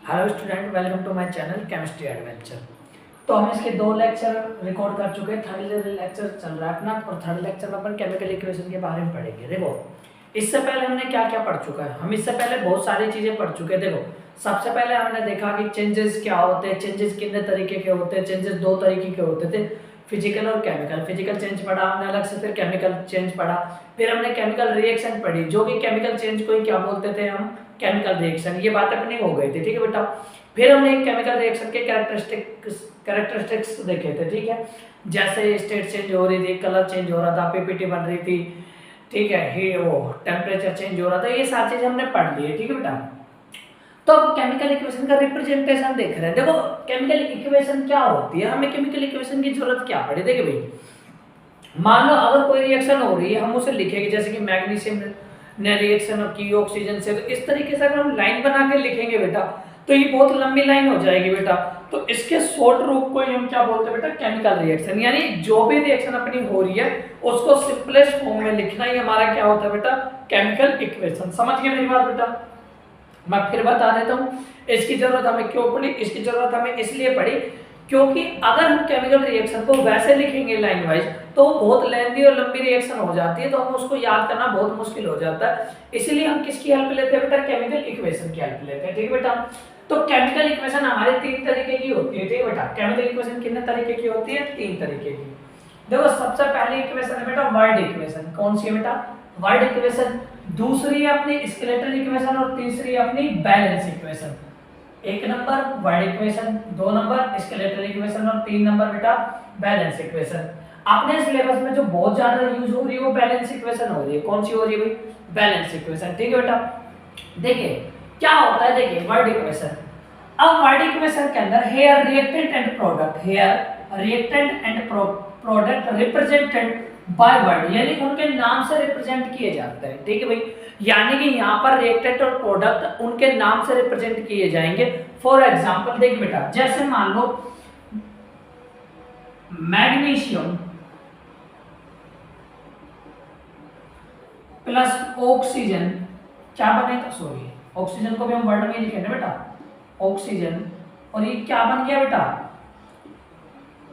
Hello student, welcome to my channel chemistry adventure. तो हम इसके दो लेक्चर रिकॉर्ड कर चुके हैं। थर्ड लेक्चर चल रहा है अपना और थर्ड लेक्चर में अपन केमिकल इक्वेशन के बारे में पढ़ेंगे। देखो, इससे पहले हमने क्या क्या पढ़ चुका है। हम इससे पहले बहुत सारी चीज़ें पढ़ चुके हैं। देखो, सबसे पहले हमने देखा कि चेंजेस क्या होते हैं, चेंजेस कितने तरीके के होते हैं। चेंजेस दो तरीके के होते थे, फिजिकल और केमिकल। फिजिकल चेंज पढ़ा हमने अलग से, फिर केमिकल चेंज पढ़ा, फिर हमने केमिकल रिएक्शन पढ़ी, जो कि केमिकल चेंज को ही क्या बोलते थे हम, केमिकल रिएक्शन। ये बात अपनी हो गई थी, ठीक है बेटा। फिर हमने एक केमिकल रिएक्शन के कैरेक्टरिस्टिक्स देखे थे, ठीक है। जैसे स्टेट चेंज हो रही थी, कलर चेंज हो रहा था, पीपीटी बन रही थी, ठीक है, ही वो टेम्परेचर चेंज हो रहा था, ये सारी चीजें हमने पढ़ ली है, ठीक है बेटा। तो अब केमिकल इक्वेशन का रिप्रेजेंटेशन देख रहे हैं। देखो, केमिकल इक्वेशन क्या होती है, हमें केमिकल इक्वेशन की जरूरत क्या पड़ी। देखिए भाई, मान लो अगर कोई रिएक्शन हो रही है, हम उसे लिखेंगे जैसे कि मैग्नीशियम ने रिएक्शन की ऑक्सीजन से, तो इस तरीके से अगर हम लाइन बना के लिखेंगे बेटा, तो ये बहुत लंबी लाइन हो जाएगी बेटा। तो इसके शॉर्ट रूप को ही हम क्या बोलते हैं बेटा, केमिकल रिएक्शन। यानी जो भी रिएक्शन अपनी हो रही है उसको सिंपलेस्ट फॉर्म में लिखना ही हमारा क्या होता है बेटा, केमिकल इक्वेशन। समझ गए मेरी बात बेटा? मैं फिर बता देता हूँ इसकी जरूरत हमें क्यों पड़ी। इसकी जरूरत हमें इसलिए पड़ी क्योंकि अगर हम केमिकल रिएक्शन को वैसे लिखेंगे लाइन वाइज, तो बहुत लेंथी और लंबी रिएक्शन हो जाती है, तो हम उसको याद करना बहुत मुश्किल हो जाता है। इसीलिए हम किसकी हेल्प लेते हैं बेटा, केमिकल इक्वेशन की हेल्प लेते हैं, ठीक है बेटा। तो केमिकल इक्वेशन हमारे तीन तरीके की होती है, ठीक है बेटा। केमिकल इक्वेशन कितने तरीके की होती है, तीन तरीके की। देखो, सबसे पहली इक्वेशन है बेटा वर्ड इक्वेशन। कौन सी है बेटा, वर्ड इक्वेशन। दूसरी है अपनी स्केलेटल इक्वेशन और तीसरी है अपनी बैलेंस इक्वेशन। एक नंबर वर्ड इक्वेशन, दो नंबर स्केलेटल इक्वेशन और तीन नंबर बेटा बैलेंस इक्वेशन। अपने सिलेबस में जो बहुत ज्यादा यूज हो रही है वो बैलेंस इक्वेशन हो रही है। कौन सी हो रही है भाई, बैलेंस इक्वेशन, ठीक है बेटा। देखिए क्या होता है, देखिए वर्ड इक्वेशन। अब वर्ड इक्वेशन के अंदर here reactant and product, here reactant and product represented by word, यानी उनके नाम से रिप्रेजेंट किए जाते हैं, ठीक है भाई। यानी कि यहाँ पर रिएक्टेंट और प्रोडक्ट उनके नाम से रिप्रेजेंट किए जाएंगे। फॉर एग्जांपल देख बेटा, जैसे मान लो मैग्नीशियम प्लस ऑक्सीजन क्या बनेगा, सॉरी ऑक्सीजन को भी हम वर्ड में ही लिखेंगे बेटा, ऑक्सीजन। और ये क्या बन गया बेटा,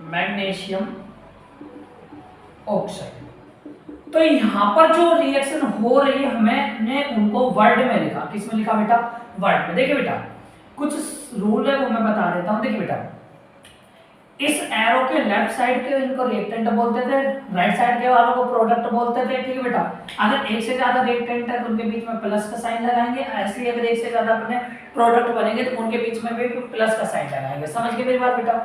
मैग्नीशियम ऑक्साइड। तो यहाँ पर जो रिएक्शन हो रही है हमने उनको वर्ड में लिखा। किस में लिखा बेटा, वर्ड में। देखिए बेटा, कुछ रूल है वो मैं बता देता हूँ। देखिए बेटा, इस एरो के लेफ्ट साइड के इनको रिएक्टेंट बोलते थे, राइट साइड के वालों को प्रोडक्ट बोलते थे, ठीक है बेटा। अगर एक से ज्यादा रिएक्टेंट है तो उनके बीच में प्लस का साइन लगाएंगे। ऐसे ही अगर एक से ज्यादा अपने प्रोडक्ट बनेंगे तो उनके बीच में भी प्लस का साइन लगाएंगे। समझ गए मेरी बात बेटा?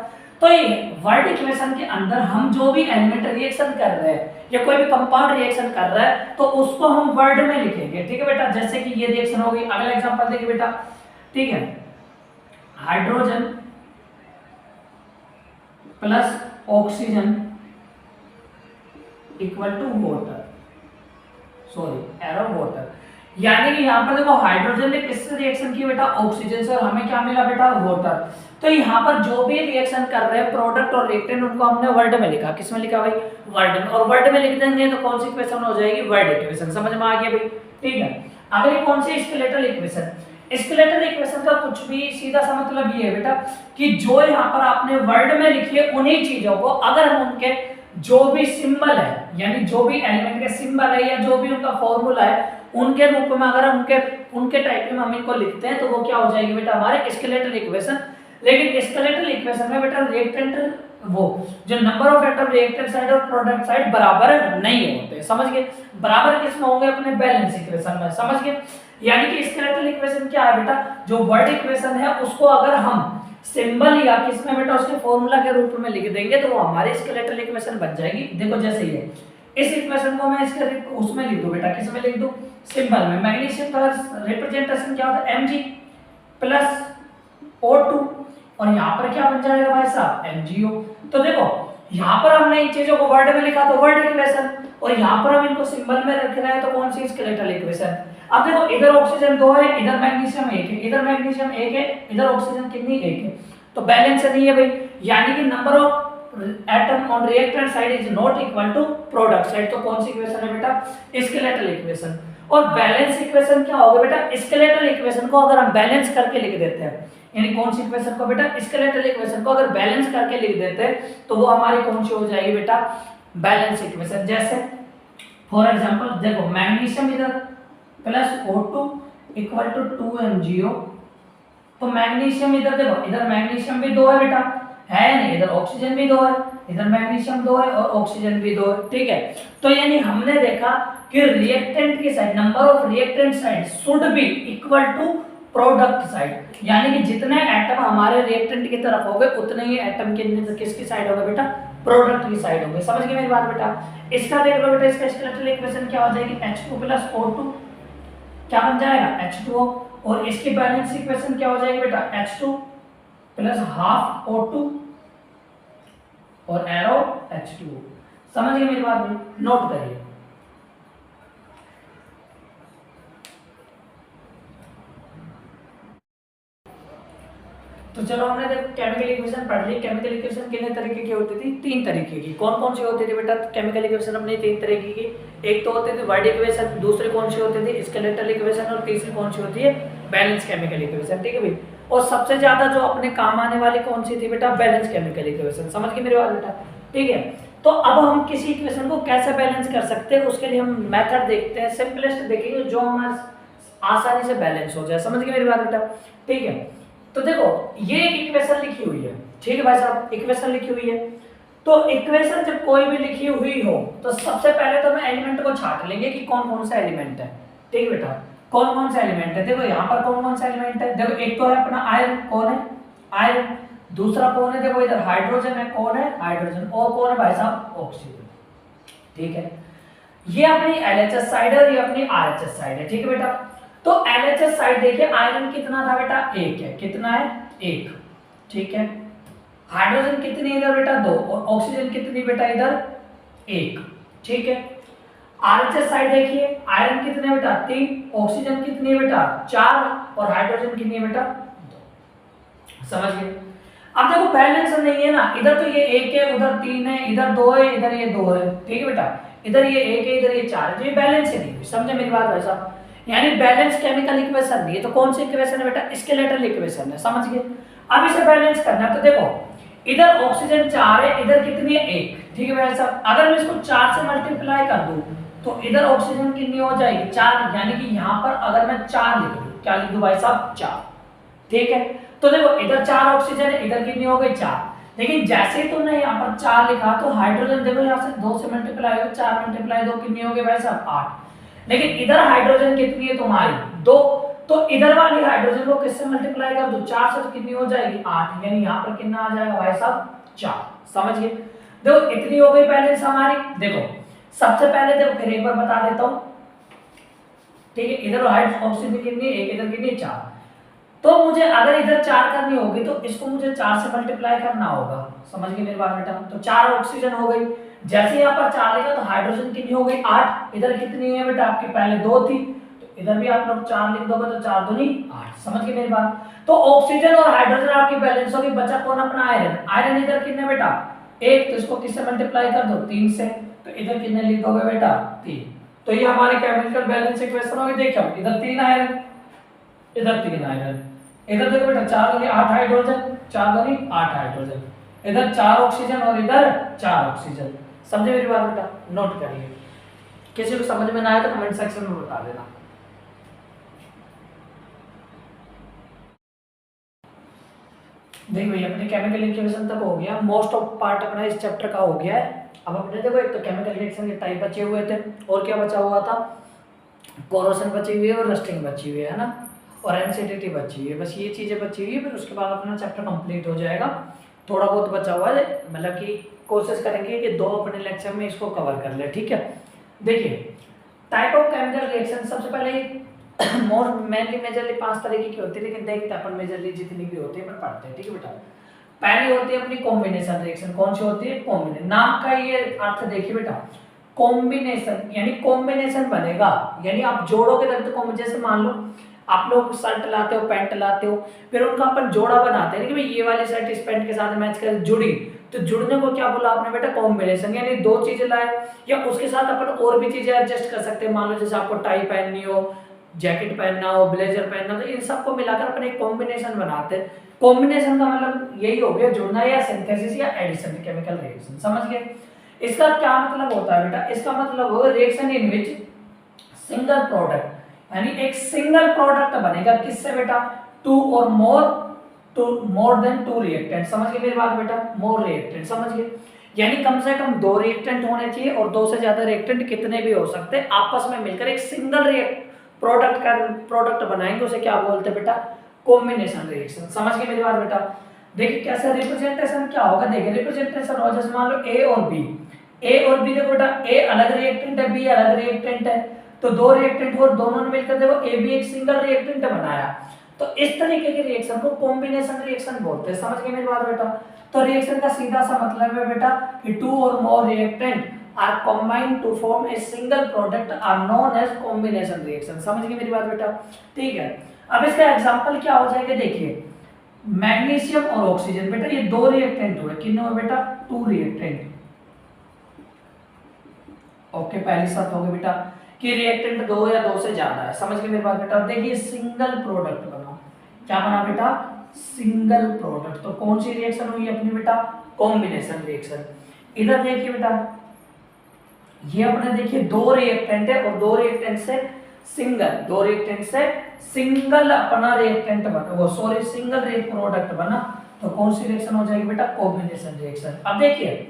तो ये वर्ड इक्वेशन के अंदर हम जो भी एलिमेंट रिएक्शन कर रहे हैं या कोई भी कंपाउंड रिएक्शन कर रहा है तो उसको हम वर्ड में लिखेंगे, ठीक है बेटा। जैसे कि ये रिएक्शन होगी, अगला एग्जांपल देखिए बेटा, ठीक है, hydrogen plus oxygen equal to water, sorry arrow water. यानी कि यहाँ पर देखो, हाइड्रोजन ने किससे रिएक्शन की बेटा, ऑक्सीजन से, और हमें क्या मिला बेटा, वाटर। तो यहाँ पर जो भी रिएक्शन कर रहे हैं प्रोडक्ट और रिएक्टेंट, उनको हमने वर्ड में लिखा। किस में लिखा भाई, वर्ड में। और वर्ड में लिख देंगे तो कौन सी इक्वेशन हो जाएगी, वर्ड इक्वेशन। समझ में आ गया भाई, ठीक है। अगली कौन सी, स्केलेटल इक्वेशन। स्केलेटल इक्वेशन का कुछ भी सीधा सा मतलब ये है बेटा कि जो यहाँ पर आपने वर्ड में लिखी है उन्हीं चीजों को अगर हम उनके जो भी सिंबल है, यानी जो भी एलिमेंट के सिंबल है या जो भी उनका फॉर्मूला है, उनके रूप में अगर उनके टाइप में हम इनको लिखते हैं तो वो क्या हो जाएगी बेटा, हमारे स्केलेटल इक्वेशन। लेकिन स्केलेटल इक्वेशन में बेटा रिएक्टेंट, वो जो number of atom reactant side और प्रोडक्ट साइड बराबर नहीं होते। समझ गए? बराबर किसमें होंगे, अपने बैलेंस इक्वेशन में। समझ गए? यानी कि स्केलेटल इक्वेशन क्या है बेटा, जो वर्ड इक्वेशन है उसको अगर हम सिंबल या किसमें बेटा उसके फॉर्मूला के रूप में लिख देंगे तो वो हमारी स्केलेटल इक्वेशन बन जाएगी। देखो जैसे ये इस इक्वेशन को मैं इसके उसमें लिख दूं बेटा, किसमें लिख दूं, सिंबल में। मैग्नीशियम का रिप्रेजेंटेशन क्या होता है, Mg प्लस O2, और यहाँ पर क्या बन जाएगा भाई साहब, MgO। तो देखो यहाँ पर हमने इन चीजों को वर्ड में लिखा तो वर्ड इक्वेशन, और यहाँ पर हम इनको सिंबल में रख रहे हैं तो कौन सी, स्केलेटल इक्वेशन। अब देखो, इधर ऑक्सीजन 2 है, इधर मैग्नीशियम 1 है, इधर मैग्नीशियम 1 है, इधर ऑक्सीजन कितनी, 1 है, तो बैलेंस नहीं है भाई। यानी कि number of atom on reactant side is not equal to product side. तो कौन सी इक्वेशन है बेटा, स्केलेटल इक्वेशन। और बैलेंस इक्वेशन क्या होगा बेटा, स्केलेटल इक्वेशन को अगर हम बैलेंस करके लिख देते हैं, यानी कौन सी इक्वेशन को बेटा, स्केलेटल इक्वेशन को अगर बैलेंस करके लिख देते हैं तो वो हमारी कौन सी हो जाएगी बेटा, बैलेंस इक्वेशन। जैसे फॉर एग्जांपल देखो मैग्नीशियम इधर plus O2 equal to 2MgO, तो मैग्नीशियम इधर देखो, इधर मैग्नीशियम भी 2 है बेटा, है नहीं, इधर ऑक्सीजन भी 2 है, इधर मैग्नीशियम 2 है और ऑक्सीजन भी 2 है, ठीक है। तो यानी हमने देखा कि रिएक्टेंट की side, number of reactant side should be equal to product side, यानी कि जितने एटम हमारे रिएक्टेंट की तरफ होंगे उतने ही एटम किसकी साइड होगा बेटा, प्रोडक्ट की साइड होंगे। समझ गए मेरी बात बेटा। इसका देख लो बेटा, इसका स्केलेटल इक्वेशन क्या हो जाएगी, H2 प्लस O2 क्या बन जाएगा, H2O, और इसकी बैलेंस इक्वेशन क्या हो जाएगी बेटा, H2 प्लस हाफ O2 और एरो H2O। समझ गए मेरी बात, नोट करिए। तो चलो हमने देखो केमिकल इक्वेशन पढ़ ली। केमिकल इक्वेशन कितने तरीके की होती थी, 3 तरीके की। कौन कौन सी होती थी बेटा केमिकल इक्वेशन अपनी 3 तरीके की, एक तो होती थी वर्ड इक्वेशन, दूसरी कौन सी होती थी स्केलेटल इक्वेशन, और तीसरी कौन सी होती है बैलेंस केमिकल इक्वेशन, ठीक है भाई। और सबसे ज्यादा जो अपने काम आने वाली कौन सी थी बेटा, बैलेंस केमिकल इक्वेशन। समझ गए मेरी बात बेटा, ठीक है। तो अब हम किसी इक्वेशन को कैसे बैलेंस कर सकते हैं, उसके लिए हम मेथड देखते हैं, सिंपलेस्ट देखेंगे जो हमारे आसानी से बैलेंस हो जाए। समझ गए मेरी बात बेटा, ठीक है। तो देखो ये एक इक्वेशन लिखी हुई है, ठीक है भाई साहब, इक्वेशन लिखी हुई है। तो इक्वेशन जब कोई भी लिखी हुई हो तो सबसे पहले तो हम एलिमेंट को छांट लेंगे कि कौन कौन सा एलिमेंट है, ठीक है बेटा, कौन कौन सा एलिमेंट है। देखो यहाँ पर कौन कौन सा एलिमेंट है, देखो एक तो है अपना आयरन, कौन है आयरन, दूसरा कौन है, देखो इधर हाइड्रोजन है, कौन है हाइड्रोजन, और कौन है भाई साहब ऑक्सीजन, ठीक है। ये अपनी LHS साइड है और ये अपनी RHS साइड है, ठीक है बेटा। तो LHS साइड देखिए आयरन कितना था बेटा, 1 है, कितना है 1, ठीक है। हाइड्रोजन कितनी इधर बेटा 2, और ऑक्सीजन कितनी बेटा इधर 1, ठीक है। RHS साइड देखिए आयरन कितने बेटा 3, ऑक्सीजन कितनी है बेटा 4, और हाइड्रोजन कितनी है बेटा 2। समझ गए। अब देखो बैलेंस नहीं है ना, इधर तो ये 1 है, उधर 3 है, इधर 2 है, इधर ये 2 है, ठीक है बेटा। इधर ये 1 है, इधर ये 4 है, तो ये बैलेंस ही नहीं। समझे मेरी बात भाई साहब, यानी बैलेंस केमिकल इक्वेशन नहीं है। तो कौन सी इक्वेशन है बेटा, स्केलेटल इक्वेशन है। समझ गए। अब इसे बैलेंस करना है तो देखो इधर ऑक्सीजन 4 है, इधर कितनी है 1, ठीक है भाई साहब। अगर मैं इसको 4 से मल्टीप्लाई कर दूं तो इधर ऑक्सीजन कितनी हो जाएगी 4, यानी कि यहाँ पर अगर मैं 4 लिख दूं, क्या लिख दूं भाई साहब 4, ठीक है। तो देखो इधर 4 ऑक्सीजन है, इधर कितनी हो गई 4, लेकिन जैसे ही तुमने यहाँ पर 4 लिखा तो हाइड्रोजन देखो यहाँ से 2 से मल्टीप्लाई हो, 4 मल्टीप्लाई 2 कितनी हो गई भाई साहब 8, लेकिन इधर हाइड्रोजन कितनी है तुम्हारी 2, तो इधर वाली हाइड्रोजन को किससे मल्टीप्लाई कर दो 4 से, तो कितनी हो जाएगी 8, यानी यहाँ पर कितना आ जाएगा भाई साहब 4। समझ गए। देखो इतनी हो गई बैलेंस हमारी। देखो सबसे पहले देखो फिर एक बार बता देता हूँ, ठीक है। इधर ऑक्सीजन कितनी है 1, इधर कितनी 4, तो मुझे अगर इधर 4 करनी होगी तो इसको मुझे 4 से मल्टीप्लाई करना होगा। समझ गए मेरी बात बेटा। तो 4 ऑक्सीजन हो गई, जैसे यहाँ पर 4 लिखा तो हाइड्रोजन कितनी हो गई 8, इधर कितनी है बेटा आपकी पहले 2 थी, तो इधर भी आप लोग 4 लिख दोगे तो 4 दूनी 8। समझ गए मेरी बात। तो ऑक्सीजन और हाइड्रोजन आपकी बैलेंस होगी, बचा कौन अपना आयरन। आयरन इधर कितने बेटा 1, तो इसको किससे मल्टीप्लाई कर दो 3 से, तो इधर कितने लिख दोगे बेटा 3। तो ये हमारे केमिकल बैलेंस इक्वेशन होगी। देखो इधर 3 आयरन, इधर 3 आयरन, इधर देखो बेटा 4 दूनी 8 हाइड्रोजन, 4 दूनी 8 हाइड्रोजन, इधर 4 ऑक्सीजन और इधर 4 ऑक्सीजन। समझे मेरी बात बेटा, नोट करिए। किसी को समझ में ना आए तो कमेंट सेक्शन में बता देना। देखो ये अपने केमिकल इक्वेशन तक हो गया, मोस्ट ऑफ पार्ट अपना इस चैप्टर का हो गया है। अब अपने देखो एक तो केमिकल रिएक्शन के टाइप बचे हुए थे, और क्या बचा हुआ था, कोरोशन बची हुई है और रस्टिंग बची हुई है ना, और एसिडिटी बची हुई है। बस ये चीज़ें बची हुई है, फिर उसके बाद अपना चैप्टर कंप्लीट हो जाएगा। थोड़ा बहुत बचा हुआ है, मतलब कि कोशिश करेंगे कि 2 अपने लेक्चर में इसको कवर कर ले, ठीक है। देखिए टाइप ऑफ केमिकल रिएक्शन सबसे पहले मोर मेनली मेजरली 5 तरीके की होती है, लेकिन देखते हैं अपन मेजरली जितनी भी होती है अपन पढ़ते हैं, ठीक है बेटा। पहली होती है अपनी कॉम्बिनेशन रिएक्शन। कौन सी होती है, कॉम्बिनेशन। नाम का ये अर्थ देखिए बेटा, कॉम्बिनेशन, यानी कॉम्बिनेशन बनेगा, यानी आप जोड़ोगे तब तो जैसे मान लो आप लोग शर्ट लाते हो पैंट लाते हो, फिर उनका अपन जोड़ा बनाते हैं कि भाई ये वाली शर्ट इस पैंट के साथ मैच कर जुड़ी, तो जुड़ने को क्या बोला आपने बेटा, कॉम्बिनेशन, यानी दो चीजें लाए, या उसके साथ अपन और भी चीजें एडजस्ट कर सकते हैं। मान लो जैसे आपको टाई पहननी हो, जैकेट पहनना हो, ब्लेजर पहनना हो, तो इन सबको मिलाकर अपन एक कॉम्बिनेशन बनाते हैं। कॉम्बिनेशन का मतलब यही हो गया जुड़ना या सिंथेसिस या एडिशन, केमिकल रिएक्शन, समझ गए। इसका क्या मतलब होता है बेटा, इसका मतलब होगा reaction in which single product, यानी एक सिंगल प्रोडक्ट बनेगा किससे बेटा, टू और मोर देन टू रिएक्टेंट, समझ गए मेरी बात बेटा, मोर रिएक्टेंट, समझ गए। यानी कम से कम दो रिएक्टेंट होने चाहिए, और दो से ज्यादा रिएक्टेंट कितने भी हो सकते हैं, आपस में मिलकर एक सिंगल प्रोडक्ट बनाएंगे, उसे क्या बोलते हैं बेटा, कॉम्बिनेशन रिएक्शन, समझ गए मेरी बात बेटा। देखिए कैसे रिप्रेजेंटेशन क्या होगा, देखिए रिप्रेजेंटेशन हो जैसे मान लो ए और बी, देखो बेटा, ए अलग रिएक्टेंट है, बी अलग रिएक्टेंट है, तो दो रिएक्टेंट और दोनों ने मिलकर देखो ए बी एक सिंगल रिएक्टेंट बनाया, तो इस तरीके के रिएक्शन को कॉम्बिनेशन रिएक्शन बोलते हैं, समझ गए मेरी बात बेटा। तो रिएक्शन का सीधा सा मतलब है बेटा कि टू और more reactant are combined to form a single product are known as combination reaction, समझ गए मेरी बात बेटा, ठीक है। अब इसका एग्जांपल क्या हो जाएगा, देखिए मैग्नीशियम और ऑक्सीजन, बेटा ये दो रिएक्टेंट हुए, कितने हुए बेटा, टू रिएक्टेंट, ओके। पहली शर्त होगी बेटा कि रिएक्टेंट दो या दो से ज्यादा है, समझ गए मेरी बात बेटा। देखिए सिंगल प्रोडक्ट बना, क्या बना बेटा, सिंगल प्रोडक्ट, तो कौन सी रिएक्शन हुई अपनी बेटा, कॉम्बिनेशन रिएक्शन। इधर देखिए बेटा, ये अपने देखिए दो रिएक्टेंट है, और दो रिएक्टेंट से सिंगल अपना रिएक्टेंट बना, वो सॉरी सिंगल प्रोडक्ट बना, तो कौन सी रिएक्शन हो जाएगी बेटा, कॉम्बिनेशन रिएक्शन। अब देखिए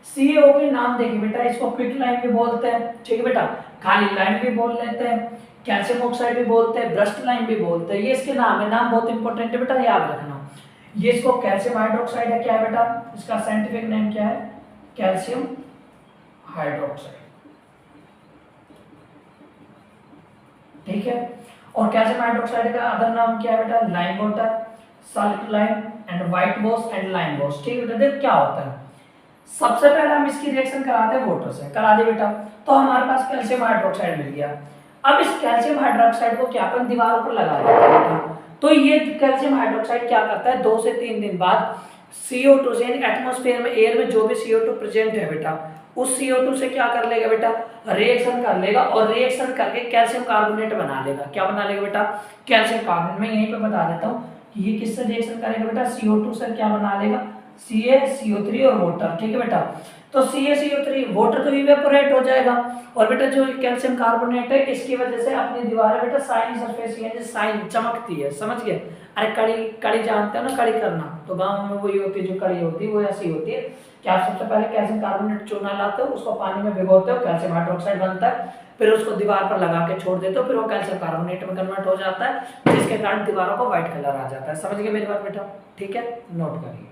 सीओ के नाम देखिए बेटा, इसको क्विक लाइन भी बोलते हैं, ठीक है बेटा, खाली लाइन भी बोल लेते हैं, कैल्शियम ऑक्साइड भी बोलते हैं, ब्रस्ट लाइन भी बोलते हैं, ये इसके नाम है, नाम बहुत इंपॉर्टेंट है बेटा, याद रखना। ये इसको कैल्शियम हाइड्रोक्साइड है, क्या है बेटा, इसका साइंटिफिक नेम क्या है, कैल्शियम हाइड्रोक्साइड, ठीक है। और कैल्शियम हाइड्रोक्साइड का अदर नाम क्या है बेटा, lime water, Salt lime and white wash and lime wash, ठीक है बेटा। देख क्या होता है, सबसे पहले हम इसकी रिएक्शन कराते हैं वाटर से, करा दे बेटा, तो हमारे पास कैल्शियम हाइड्रोक्साइड मिल गया। अब इस कैल्शियम हाइड्रोक्साइड को क्या अपन दीवारों पर लगा देते हैं बेटा, तो ये कैल्शियम हाइड्रोक्साइड क्या करता है, 2 से 3 दिन बाद CO2 से, यानी एटमॉस्फेयर में, एयर में जो भी CO2 प्रेजेंट है बेटा, उस CO2 से क्या कर लेगा बेटा, रिएक्शन कर लेगा, और रिएक्शन करके कैल्शियम कार्बोनेट बना लेगा, क्या बना लेगा बेटा, कैल्शियम कार्बोनेट। मैं यहीं पे बता देता हूँ कि ये किससे रिएक्शन करेगा बेटा, CO2 से क्या बना लेगा, CaCO3 और वाटर, ठीक है बेटा। तो CaCO3 वाटर तो इवेपोरेट हो जाएगा, और बेटा जो कैल्शियम कार्बोनेट है इसकी वजह से अपनी दीवारें बेटा शाइनी सरफेस, यानी शाइन चमकती है, समझ गए। अरे कड़ी जानते हो ना, कड़ी करना, तो गांव में वही होती है, जो कड़ी होती है वो ऐसी होती है कि आप सबसे पहले कैल्शियम कार्बोनेट चूना लाते हो, उसको पानी में भिगोते हो, कैल्शियम हाइड्रोक्साइड बनता है, फिर उसको दीवार पर लगा के छोड़ देते हो, फिर वो कैल्शियम कार्बोनेट में कन्वर्ट हो जाता है, जिसके कारण दीवारों को व्हाइट कलर आ जाता है, समझ गए मेरी बात बेटा, ठीक है, नोट करिए।